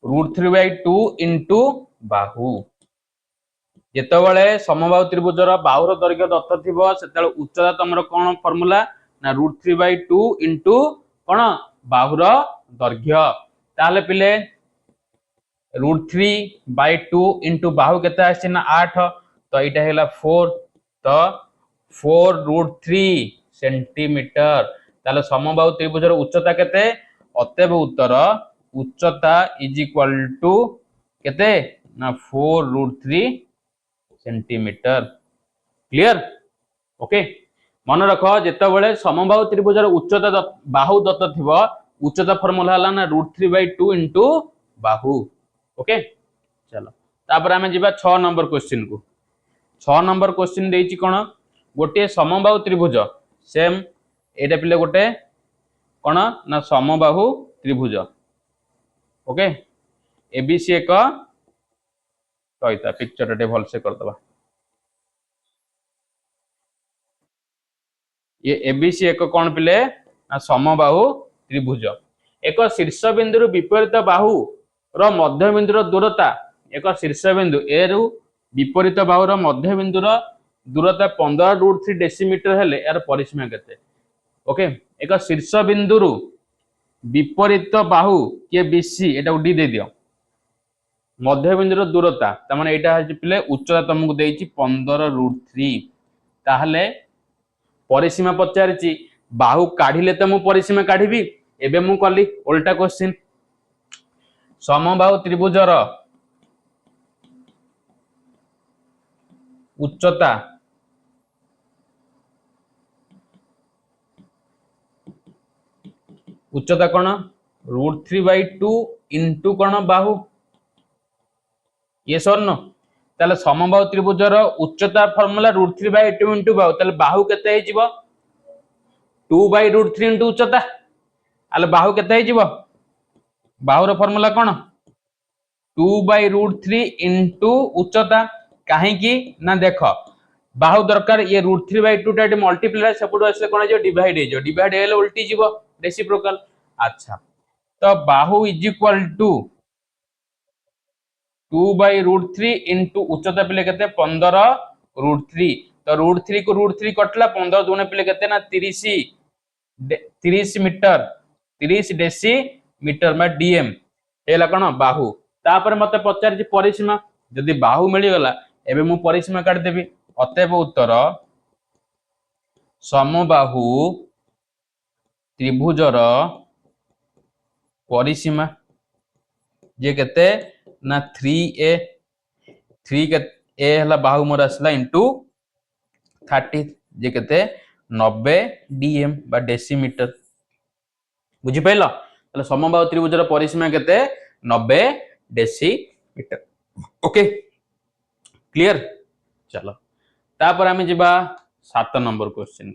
Speaker 1: √3/2 इनटू बाहु जेतेबेले समबाहु त्रिभुजर बाहुर दैर्घ्य दत्त थिबो सेतेबेले उच्चता तमरो कोन फार्मूला ना √3/2 इनटू कौन बाहुर दैर्घ्य ताहले पिले √3/2 इंटू बाहु केते आछि ना 8 तो एटा हैला 4 तो 4√3 सेंटीमीटर ताले समबाहु त्रिभुजर उच्चता केते अतएव उत्तर उच्चता इज इक्वल टू केते ना 4√3 सेंटीमीटर क्लियर ओके मन रख जेते बेले समबाहु त्रिभुजर उच्चता बाहु दत्त थिबो उच्चता फार्मूला हला ना √3/2 इंटू बाहु ओके चलो तापर आमे जिबा 6 नंबर क्वेश्चन को 6 नंबर क्वेश्चन देइची कोन गोटे समबाहु त्रिभुज सेम एटा पिले गोटे कोन ना समबाहु त्रिभुज ओके एबीसी एक कहिता पिक्चर टे भल से कर दबा ये एबीसी एक कोन पिले ना समबाहु त्रिभुज एक शीर्ष बिंदु विपरीत बाहु रो मध्य बिंदुर दूरता एक शीर्ष बिंदु ए रु विपरीत बाहुर मध्य बिंदुर दूरता 15√3 डेसीमीटर हेले यार परिसीमा केते ओके एक शीर्ष बिंदु विपरीत बाहु के बीसी एटा डी दे दियो मध्य बिंदुर दूरता त माने एटा हजि पिले उच्चता तुमको देइची 15√3 ताहले परिसीमा पचारिची बाहु काढिले त मु परिसीमा काढिबी एबे मु कली उल्टा क्वेश्चन समबाहु त्रिभुजर उच्चता उच्चता कोन √3/2 इंटू कोन बाहु ये सर न ताले समबाहु त्रिभुजर उच्चता फार्मूला √3/2 इंटू बाहु ताले बाहु केते हे जिवो 2/√3 इंटू उच्चता आले बाहु केते हे जिवो बाहुर फार्मूला कोन 2/√3 इंटू उच्चता काहे की ना देखो बाहु दरकार ये √3/2 टा मल्टीप्लाई सेपटो असले कोन जे डिवाइड हेले उल्टी जिवो रेसिप्रोकल अच्छा तो बाहु इज इक्वल टू 2/√3 इंटू उच्चता पिले केते 15√3 तो √3 को √3 कटला 15 दुने पिले केते ना 30 मीटर 30 डेसीमीटर में डीएम हेला कोन बाहु तापर मते पचार जे परिसीमा जदी बाहु मिली गला एबे मु परिसीमा काट देबी अतएव उत्तर समबाहु त्रिभुजर परिसीमा जे केते ना 3a 3 के ए हला बाहु मोर असला इनटू 30 जे केते 90 डीएम बा डेसीमीटर बुझी पाइलो तले समबाहु त्रिभुजर परिसीमा केते 90 डेसीमीटर ओके क्लियर चलो तापर आमे जिबा 7 नंबर क्वेश्चन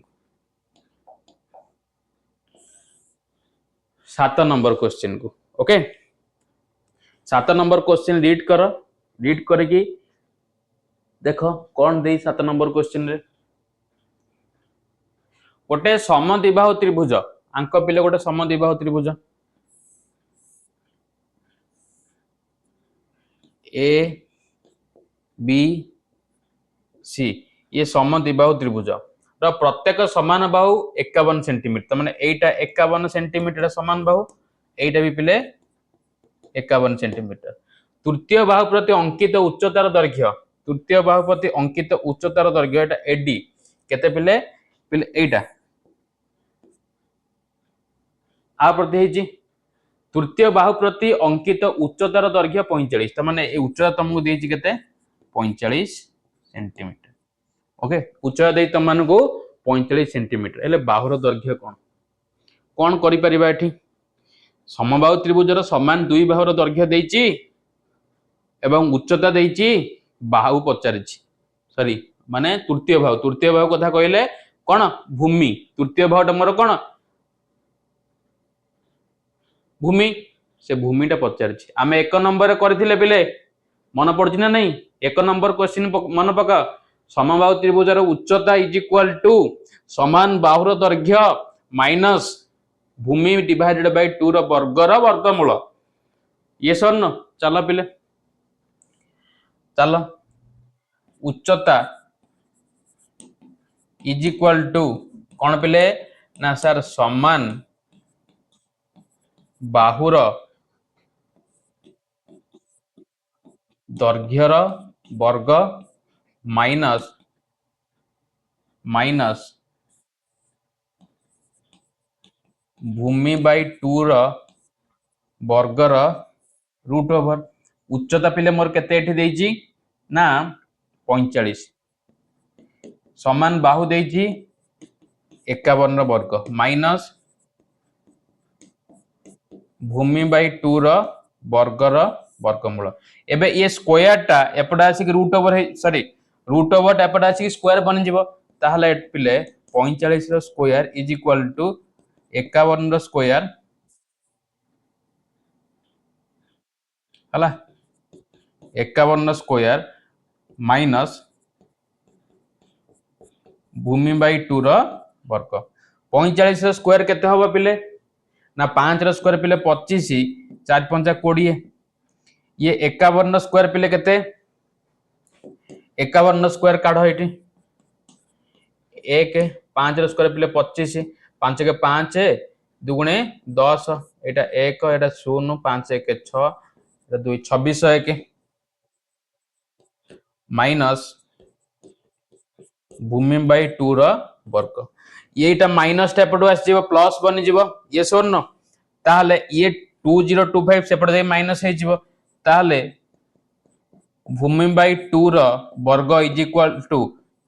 Speaker 1: 7 नंबर क्वेश्चन को ओके 7 नंबर क्वेश्चन रीड करके देखो कौन दे 7 नंबर क्वेश्चन रे गोटे समद्विबाहु त्रिभुज आंक पिले गोटे समद्विबाहु त्रिभुज ए बी सी ये समद्विबाहु त्रिभुज र प्रत्येक समान बाहु 51 सेंटीमीटर माने एटा 51 सेंटीमीटर समान बाहु एटा भी पिले 51 सेंटीमीटर तृतीय बाहु प्रति अंकित उच्चतार दैर्घ्य तृतीय बाहु प्रति अंकित उच्चतार दैर्घ्य एटा एडी केते पिले पिले एटा आ प्रति हेजी तृतीय बाहु प्रति अंकित उच्चतार दैर्घ्य 45 त माने ए उच्चता तुमको देछि केते 45 सेंटीमीटर ओके उच्चता दे तुमको 45 सेंटीमीटर एले बाहुर दैर्घ्य कोन करि परिबा एठी समबाहु त्रिभुजर समान दुई बाहुर दैर्घ्य देछि एवं उच्चता देछि बाहु पचारिछि सॉरी माने तृतीय बाहु कथा कहले कोन भूमि तृतीय बाहुटा मोर कोन भूमि से भूमिटा पचारिछि आमे एक नंबर करथिले पिले मन पड़छि ना नहीं एक नंबर क्वेश्चन मन पका समबाहु त्रिभुजर उच्चता इज इक्वल टू समान बाहुर दैर्घ्य माइनस भूमि डिवाइडेड बाय 2 रो वर्गमूल ये सर न चलो पिले चलो उच्चता इज इक्वल टू कौन पिले ना सर समान बाहुर दैर्घ्यर वर्ग माइनस माइनस भूमि बाई 2 वर्गर रूट ओवर। उच्चता पिले मोर केते एठी देइची ना 45 समान बाहु देइची 51 वर्ग माइनस भूमि बाई 2 वर्गर वर्गमूल। एबे ये स्क्वायर टा एपटा आसी root over sorry root over टा एपटा आसी स्क्वायर बन जिवो ताहले पिले 45 रो स्क्वायर इज इक्वल टू 51 रो स्क्वायर हला 51 स्क्वायर माइनस भूमि बाई 2 वर्ग। 45 स्क्वायर केते हबो पिले ना 5 स्क्वायर पिले 25 4 5 20 ये 51 स्क्वायर पिले केते 51 स्क्वायर काढो एठी 1 5 स्क्वायर पिले 25 5 के 5 दुगुणे 10 एटा 1 एटा 0 5 1 6 एटा 2 26 1 माइनस भूमि बाई 2 वर्ग। येटा माइनस टा एपटो आसी जीवो प्लस बनि जीवो ये सोन ताहले ये 2025 सेपट दे माइनस हे जीवो ताहले भूमि बाई 2 वर्ग इज इक्वल टू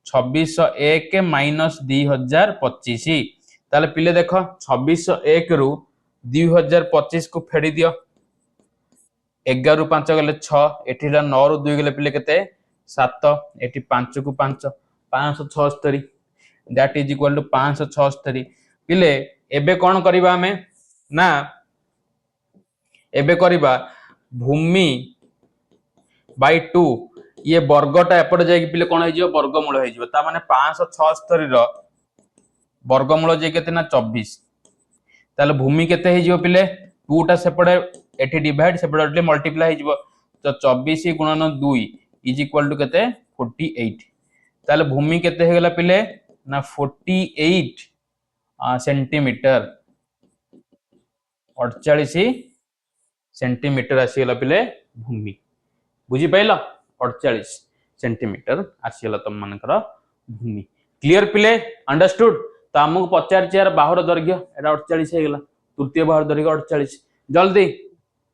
Speaker 1: 2601 माइनस 2025 ताहले पिले देखो 2601 रु 2025 को फेडी दियो 11 रु 5 गले 6 एठी 9 रु 2 गले पिले केते 7 एठी 5 को 5 576 दैट इज इक्वल टू 576 पिले एबे कोन करिबा हमें ना एबे करिबा भूमि बाई 2 ये वर्गटा एपट जाई पिले कोन हे जिवो वर्गमूल हे जिवो ता माने 576 रो वर्गमूल जे केते ना 24 ताले भूमि केते हे जिवो पिले 2 टा सेपड़े एठी डिवाइड सेपड़े मल्टीप्लाई हे जिवो तो 24 गुणन 2 इज इक्वल टू केते 48 ताले भूमि केते हे गला पिले ना 48 सेंटीमीटर 48 सेंटीमीटर आसीगला पिले भूमि बुझी पाइल 48 सेंटीमीटर आसीगला तुम मानकर भूमि क्लियर पिले अंडरस्टूड तो आमको पचार यार बाहुर दैर्घ्य एटा 48 हे गला तृतीय बाहुर दैर्घ्य 48 जल्दी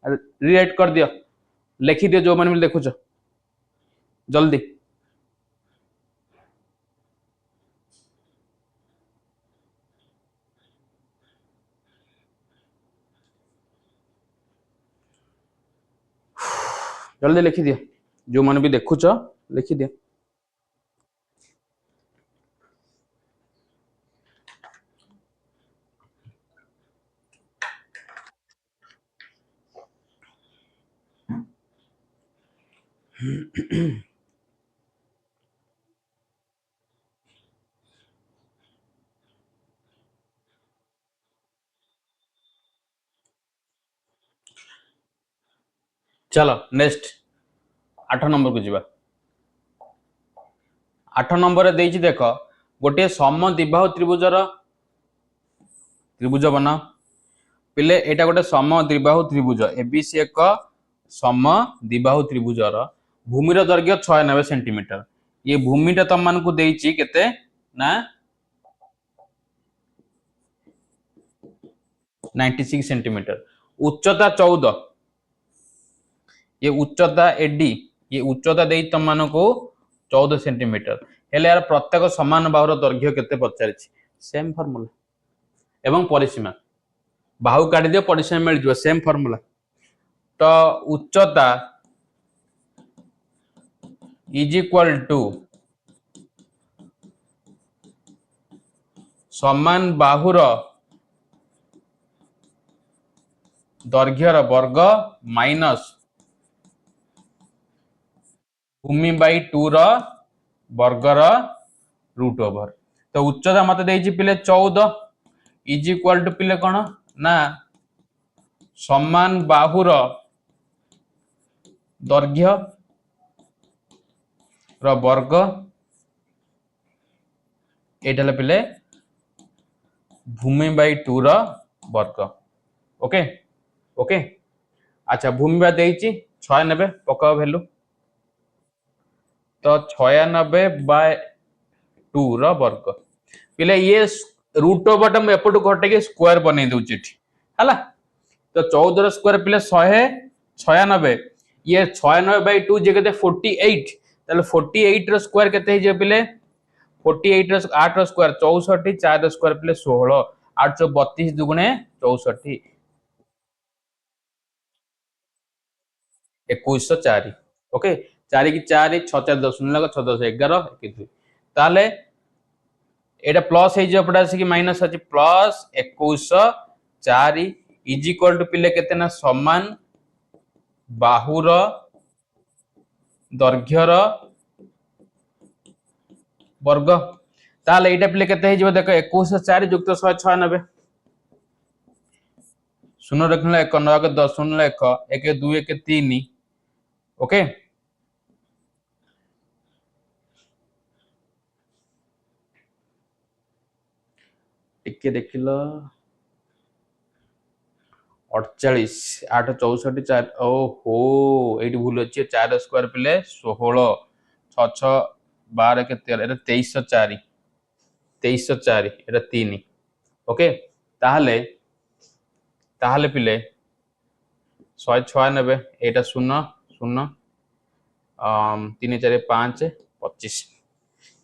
Speaker 1: रिराइट कर दियो लिखि दियो जो माने देखुछ जल्दी जल्दी लिखि दियो जो माने भी देखुछ लिखि दियो चलो नेक्स्ट 8 नंबर को जीवा 8 नंबर रे देइछि देखो गोटे सम द्विबाहु त्रिभुज बना पिले एटा गोटे सम द्विबाहु त्रिभुज एबीसी एक सम द्विबाहु त्रिभुजर भूमि रो दैर्घ्य 96 सेंटीमीटर ये भूमिटा तुम मान को देइछि केते ना 96 सेंटीमीटर उच्चता 14 ये उच्चता एडी ये उच्चता दे तुम मान को 14 सेंटीमीटर हेले यार प्रत्येक समान बाहुर दैर्घ्य केते पचारिछि सेम फार्मूला एवं परिसीमा बाहु काटी दियो परिसीमा मिल जिवो सेम फार्मूला तो उच्चता इज इक्वल टू समान बाहुर दैर्घ्यर वर्ग माइनस भूमि बाई 2 वर्गर रूट ओवर तो उच्चता मत देइछि पिले 14 इज इक्वल टू पिले कोन ना समान बाहुर दैर्घ्य रो वर्ग एटाले पिले भूमि बाई 2 वर्ग ओके ओके अच्छा भूमि बा देइची 96 पकाओ वैल्यू तो 96/2 रो वर्ग पिले ये रूट ओवर टा एपटू घटे के स्क्वायर बनै दउची हला तो 14 स्क्वायर पिले 196 ये 96/2 जे केते 48 ताले 48 रो स्क्वायर केते जे पिले 48 रो 8 रो स्क्वायर 64 4 रो स्क्वायर पिले 16 832 दुगुणे 64 2104 ओके 4 की 4 6 4 10 लगा 6 10 11 21 ताले एटा प्लस हे जे पडा से कि माइनस अछि प्लस 2104 इज इक्वल टू पिले केते ना समान बाहुर दैर्घ्यर वर्ग ताले एटा पिले केते हे जे देखो 2104 युक्त 196 शून्य रखना 1 9 के 10 शून्य 1 1 2 1 3 ओके टिके देखिलो 48 8 64 4 ओहो एटी भूल अछि 4 स्क्वायर पिले 16 6 6 12 के 13 एटा 2304 2304 एटा 3 ओके ताहले ताहले पिले 196 एटा 0 0 3 4 5 25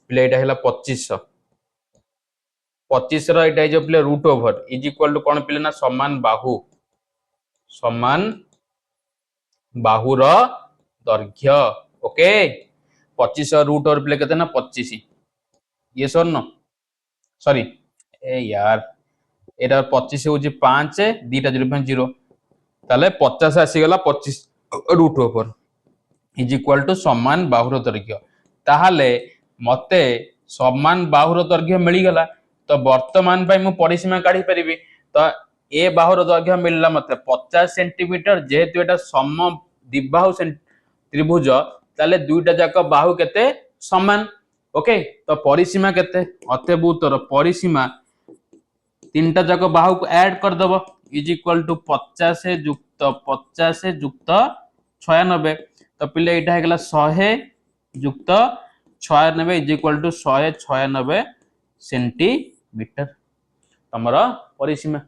Speaker 1: पिले एटा हैला 2500 25 रो एटा जो पिले root over is equal to कोन पिले ना समान बाहुर दैर्घ्य ओके 25 रूट ओवर पिले केते ना 25 ये सर न सॉरी ए यार एटा 25 होची 5 2टा 0.0 ताले 50 आसी गला 25 root over is equal to समान बाहुर दैर्घ्य ताहाले मते समान बाहुर दैर्घ्य मिली गला तो वर्तमान पाई मु परिसीमा काढी परिबी तो ए बाहुर दैर्घ्य मिलला मते 50 सेंटीमीटर जेहेतु एटा सम द्विबाहु त्रिभुज ताले दुईटा जाक बाहु केते समान ओके तो परिसीमा केते अतएव उत्तर परिसीमा तीनटा जाक बाहु को ऐड कर दबो इज इक्वल टू 50 युक्त 96 तो पिले एटा हे गला 100 युक्त 96 इज इक्वल टू 196 सेंटीमीटर तमरा परिसीमा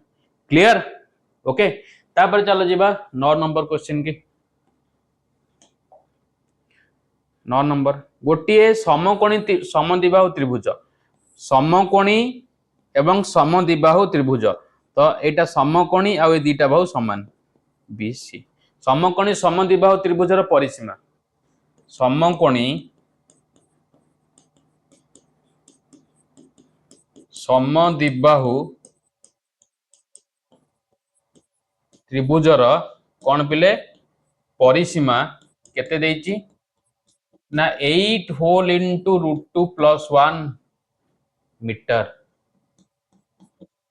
Speaker 1: क्लियर ओके तापर चलो जीवा 9 नंबर क्वेश्चन की 9 नंबर गोटिए समद्विबाहु त्रिभुज एवं समद्विबाहु त्रिभुज तो एटा समकोणी आ ए दीटा बाहु समान बीसी समकोणी समद्विबाहु त्रिभुजर परिसीमा समकोणी समद्विबाहु त्रिभुजर कौन पिले परिसीमा केते देइची ना 8 होल इनटू √2 + 1 मीटर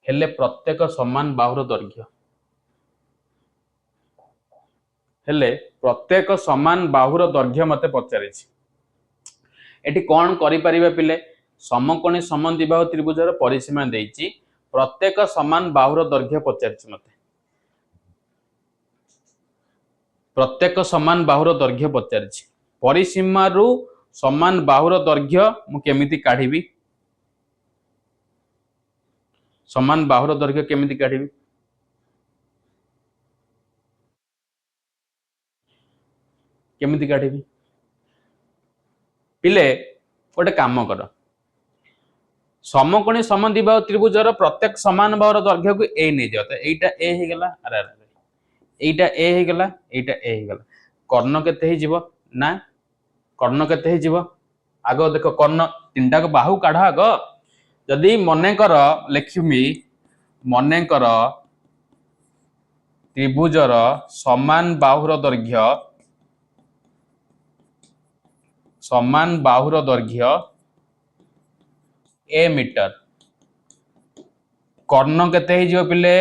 Speaker 1: हेले प्रत्येक समान बाहुर दैर्घ्य हेले प्रत्येक समान बाहुर दैर्घ्य मते पचारे एठी कौन करि परिबा पिले समकोणी समद्विबाहु त्रिभुजर परिसीमा देइची प्रत्येक समान बाहुर दैर्घ्य पचारे मते प्रत्येक समान बाहुर दैर्घ्य पचारे परिसीमा रु समान बाहुर दैर्घ्य मु केमिति काढिबी समान बाहुर दैर्घ्य केमिति काढिबी केमिति काढिबी पिले गोटे काम कर समकोणी समद्विबाहु त्रिभुजर प्रत्येक समान बाहुर दैर्घ्य को ए नै दियो त एटा ए हे गेला अरे एटा ए हे गेला एटा ए हे गेला कर्ण केते हे जीवो ना कर्ण केते हे जीवो आगो देखो कर्ण तीनटा को बाहु काढा आगो जदी मने कर लेखिमी मने कर त्रिभुजर समान बाहुर दैर्घ्य ए मीटर कर्ण केते हे जीवो पिले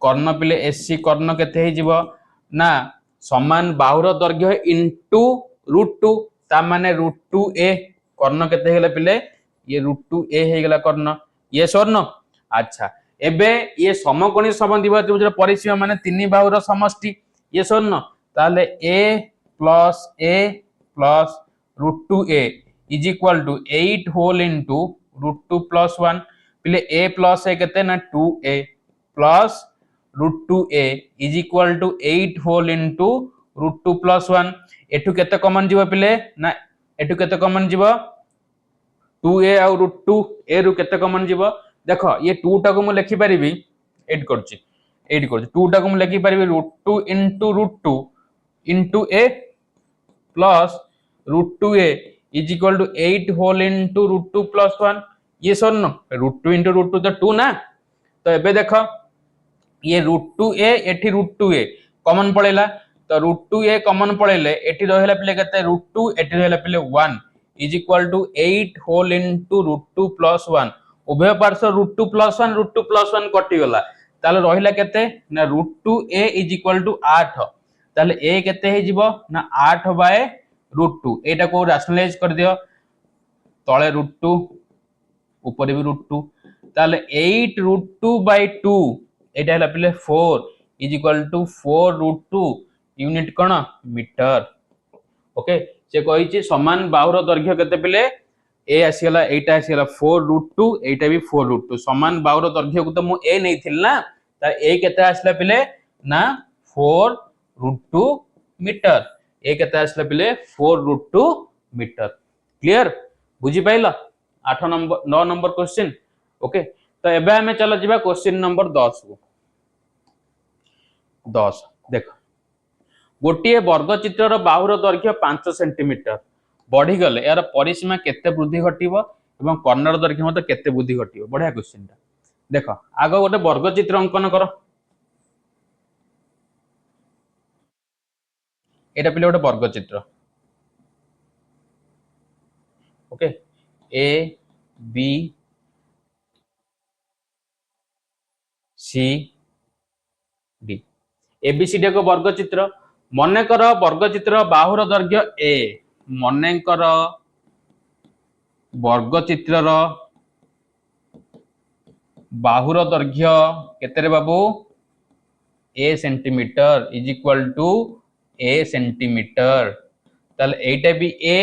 Speaker 1: कर्ण पिले एसी कर्ण केते हे जीवो ना समान बाहुर दैर्घ्य इनटू √2 ता माने √2a कर्ण केते हेला पिले ये √2a हे गेला कर्ण ये स्वर्ण अच्छा एबे ये समकोणी समद्विबाहु त्रिभुज परिसीमा माने तीन बाहुर समष्टि ये शून्य ताले a plus √2a is equal to 8 whole into √2 plus 1 पिले a प्लस a केते ना 2a plus √2a is equal to 8 whole into √2 plus 1 एठु केते कॉमन जीव पिले ना एठु केते कॉमन जीव 2a आ √2 a रु केते कॉमन जीव देखो ये 2 टा को मु लिखि परिबी 8 करछि 2 टा को मु लिखि परिबी √2 into √2 into a plus √2a is equal to 8 whole into √2 plus 1 ये शून्य √2 इनटू √2 तो 2 ना तो एबे देखो ये √2a एठी √2a कॉमन पळेला तो √2a कॉमन पळेले एठी रहला पिले केते √2 एठी रहला पिले 1 is equal to 8 whole into √2 plus 1 उभय पार्श्व √2 प्लस 1 कटि गला ताले रहिला केते ना √2a इज इक्वल टू 8 ताले a केते हे जिवो ना 8 बाय √2 एटा को रैशनलाइज कर दियो तळे √2 ऊपर भी √2 ताले 8 √2 बाय 2 एटा हला पिले 4 इज इक्वल टू 4 √2 यूनिट कोन मीटर ओके से कहि छि समान बाहुर दैर्घ्य केते पिले a आसीला एटा आसीला 4 √2 एटा भी 4 √2 समान बाहुर दैर्घ्य को तो मु a नै थिल ना ता a केते आसीला पिले ना 4 √2 मीटर a केते आसीला पिले 4 √2 मीटर क्लियर बुझी पाइला 8 नंबर 9 नंबर क्वेश्चन ओके तो एबे हमें चलो जिबा क्वेश्चन नंबर 10 को 10 देखो गोटे वर्ग चित्र बाहुर दैर्घ्य 5 सेंटीमीटर बढ़ी गले यार परिसीमा केते वृद्धि घटिबो एवं कर्णर दैर्घ्य मते केते वृद्धि घटिबो बढ़िया क्वेश्चन ता देखो आगो गोटे वर्ग चित्र अंकन करो एटा पिले गोटे वर्ग चित्र okay A B C D ABCD को वर्ग चित्र मने कर वर्ग चित्र बाहुर दैर्घ्य ए मने कर वर्ग चित्र बाहुर दैर्घ्य केते रे बाबू a centimetre is equal to a centimetre ताले एटा भी a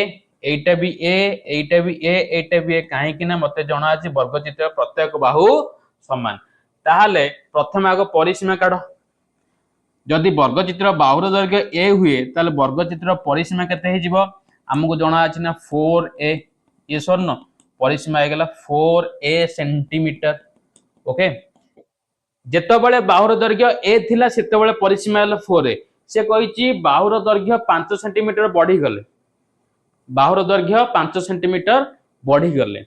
Speaker 1: एटा भी a एटा भी a एटा भी a काहे कि ना मते जणा अछि वर्ग चित्र प्रत्येक बाहु समान ताहाले प्रथम आगो परिसीमा काढ जदि वर्ग चित्र बाहुर दैर्घ्य a हुए ताले वर्ग चित्र परिसीमा केते हे जिवो हमकु जणा अछि ना 4a ये शून्य परिसीमा हे गेला 4a सेंटीमीटर ओके जेतबेले बाहुर दैर्घ्य a थिला सेतबेले परिसीमा हला 4a से कहिछि बाहुर दैर्घ्य 5 सेंटीमीटर बढ़ी गले बाहुर दैर्घ्य 5 सेंटीमीटर बढ़ी गले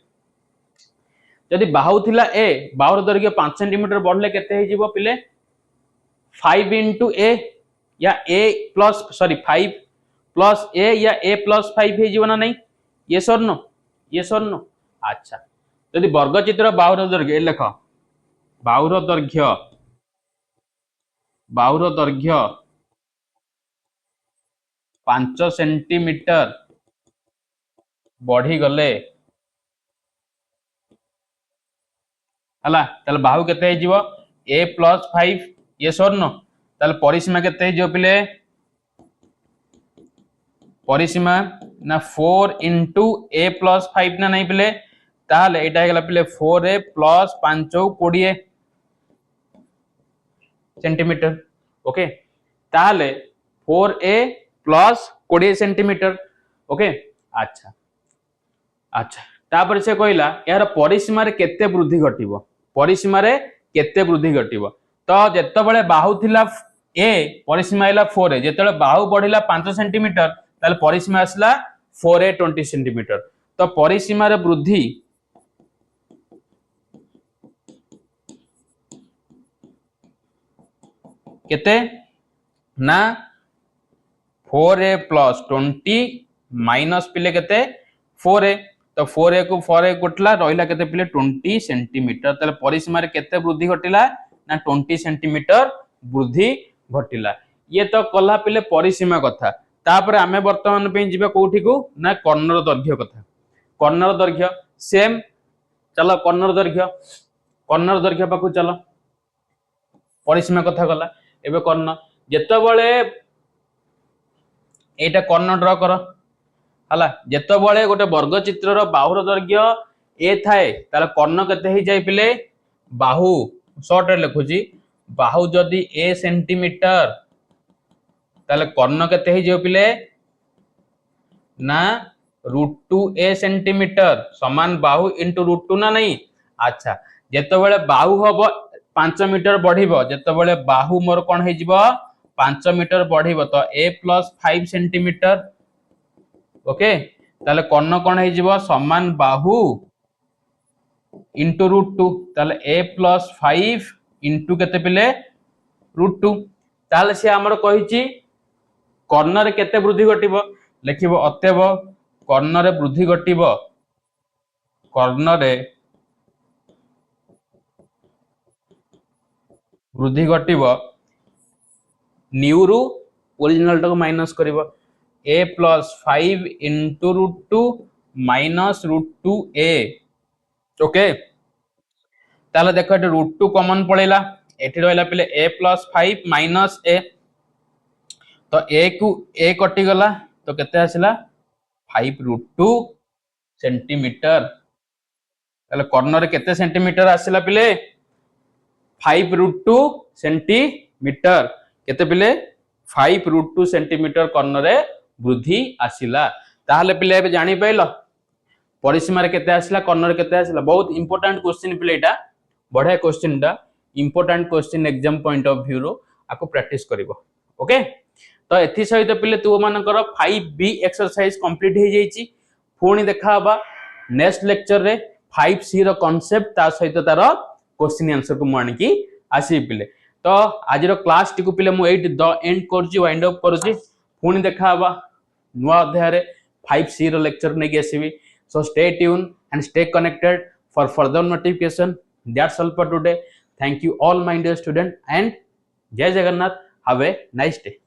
Speaker 1: यदि बाहु थिला a बाहुर दैर्घ्य 5 सेंटीमीटर बढ़ले केते हे जिवो पिले 5 into a या a plus sorry 5 plus a या a प्लस 5 हे जीवना नहीं ये शून्य अच्छा यदि वर्ग चित्र बाहुर दैर्घ्य लेख बाहुर दैर्घ्य 5 सेंटीमीटर बढ़ी गले हला ताले बाहु केते हे जीवो a प्लस 5 ये शून्य ताले परिसीमा केते हे जिवो पिले परिसीमा ना 4 into a plus 5 ना नहीं पिले ताले एटा हेगला पिले 4a plus 5 20 सेंटीमीटर ओके ताले 4a plus 20 सेंटीमीटर ओके अच्छा अच्छा तापर से कहला यार परिसीमा रे केते वृद्धि घटिबो परिसीमा रे केते वृद्धि घटिबो तो जेतबेले बाहु थिला a परिसीमा आइला 4a जेतबेले बाहु बढ़िला 5 सेंटीमीटर ताले परिसीमा आसला 4a 20 सेंटीमीटर तो परिसीमा रे वृद्धि केते ना 4a plus 20 माइनस पिले केते 4a तो 4a को 4a कोटला रहिला केते पिले 20 सेंटीमीटर ताले परिसीमा रे केते वृद्धि घटिला ना 20 सेंटीमीटर वृद्धि घटिला ये तो कला पिले परिसीमा कथा तापर आमे वर्तमान पे जिबा कोठी को ना कर्णर दैर्घ्य कथा कर्णर दैर्घ्य सेम चलो कर्णर दैर्घ्य कर्णर दैर्घ्य पाखु चल परिसीमा कथा गला एबे कर्ण जेतबेले एटा कर्ण ड्रा कर हला जेतबेले गोटे वर्ग चित्रर बाहुर दैर्घ्य ए थाए ताले कर्ण केते ही जाय पिले बाहु शॉर्ट रे लिखुची बाहु जदि ए सेंटीमीटर ताले कर्ण केते ही जाय पिले ना √2a सेंटीमीटर समान बाहु इंटू √2 ना नहीं। अच्छा जेतबेले बाहु हबो 5 मीटर बढ़िबो जेतबेले बाहु मोर कोन हे जिवो 5 मीटर बढ़िबो तो a + 5 सेंटीमीटर ओके ताले कर्ण कोन हे जिवो समान बाहु इंटू √2 ताले a + 5 इंटू केते पिले √2 ताले से हमर कहिची कर्ण रे केते वृद्धि घटिबो लिखिबो अतएव कर्ण रे वृद्धि घटिबो कर्ण रे वृद्धि घटिबो न्यू रु ओरिजिनल टाको माइनस करिवो a + 5 into √2 minus √2a okay ताले देखो एटे √2 कॉमन पळेला एठी रहला पिले a + 5 माइनस a तो a को a कटि गला तो केते आसिला 5√2 सेंटीमीटर ताले कर्ण रे केते सेंटीमीटर आसिला पिले 5√2 सेंटीमीटर केते पिले 5√2 सेंटीमीटर कर्ण रे वृद्धि आसिला ताहले पिले एबे जानि पाइलो परिसीमा रे केते आसिला कर्ण रे केते आसिला बहुत इंपोर्टेंट क्वेश्चन पिले एटा बढ़िया क्वेश्चन टा important question exam point of view रो आको प्रैक्टिस करिवो ओके तो एथि सहित पिले तू मानकर 5b एक्सरसाइज कंप्लीट हो जाइछि पुणी देखा हबा नेक्स्ट लेक्चर रे 5c रो कांसेप्ट ता सहित तार क्वेश्चन आंसर को मानि की आसी पिले तो आज रो क्लास टी को पिले मु एट द एंड करछि वाइंड अप करछि पुणी देखा हबा नुवा अध्याय रे 5c रो लेक्चर नै के आसीबी so stay tune and stay connected for further notification that's all for today thank you all my dear student and Jai Jagannath have a nice day.